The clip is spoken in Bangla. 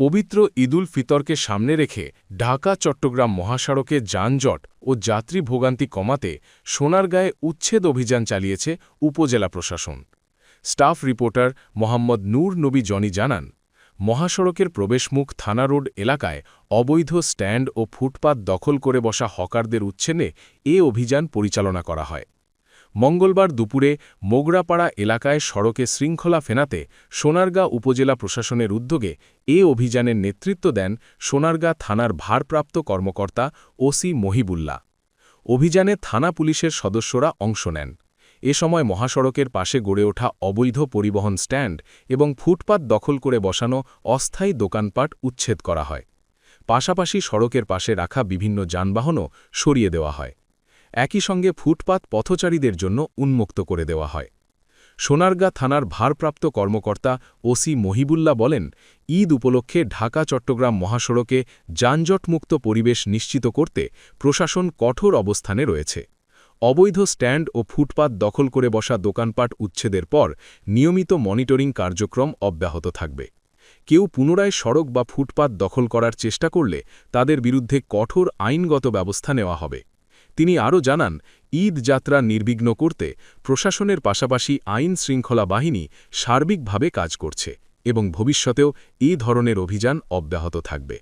পবিত্র ঈদুল ফিতরকে সামনে রেখে ঢাকা-চট্টগ্রাম মহাসড়কে যানজট ও যাত্রী ভোগান্তি কমাতে সোনারগাঁয়ে উচ্ছেদ অভিযান চালিয়েছে উপজেলা প্রশাসন। স্টাফ রিপোর্টার মোহাম্মদ নূর নবী জনি জানান, মহাসড়কের প্রবেশমুখ থানা রোড এলাকায় অবৈধ স্ট্যান্ড ও ফুটপাত দখল করে বসা হকারদের উচ্ছেদে এ অভিযান পরিচালনা করা হয়। মঙ্গলবার দুপুরে মোগরাপাড়া এলাকায় সড়কে শৃঙ্খলা ফেরাতে সোনারগাঁ উপজেলা প্রশাসনের উদ্যোগে এ অভিযানের নেতৃত্ব দেন সোনারগাঁ থানার ভারপ্রাপ্ত কর্মকর্তা ওসি মহিবুল্লাহ। অভিযানে থানা পুলিশের সদস্যরা অংশ নেন। এ সময় মহাসড়কের পাশে গড়ে ওঠা অবৈধ পরিবহন স্ট্যান্ড এবং ফুটপাত দখল করে বসানো অস্থায়ী দোকানপাট উচ্ছেদ করা হয়। পাশাপাশি সড়কের পাশে রাখা বিভিন্ন যানবাহনও সরিয়ে দেওয়া হয়। একই সঙ্গে ফুটপাত পথচারীদের জন্য উন্মুক্ত করে দেওয়া হয়। সোনারগাঁ থানার ভারপ্রাপ্ত কর্মকর্তা ওসি মহিবুল্লাহ বলেন, ঈদ উপলক্ষে ঢাকা-চট্টগ্রাম মহাসড়কে যানজটমুক্ত পরিবেশ নিশ্চিত করতে প্রশাসন কঠোর অবস্থানে রয়েছে। অবৈধ স্ট্যান্ড ও ফুটপাত দখল করে বসা দোকানপাট উচ্ছেদের পর নিয়মিত মনিটরিং কার্যক্রম অব্যাহত থাকবে। কেউ পুনরায় সড়ক বা ফুটপাত দখল করার চেষ্টা করলে তাদের বিরুদ্ধে কঠোর আইনগত ব্যবস্থা নেওয়া হবে। তিনি আরও জানান, ঈদ যাত্রা নির্বিঘ্ন করতে প্রশাসনের পাশাপাশি আইন শৃঙ্খলা বাহিনী সার্বিকভাবে কাজ করছে এবং ভবিষ্যতেও এই ধরনের অভিযান অব্যাহত থাকবে।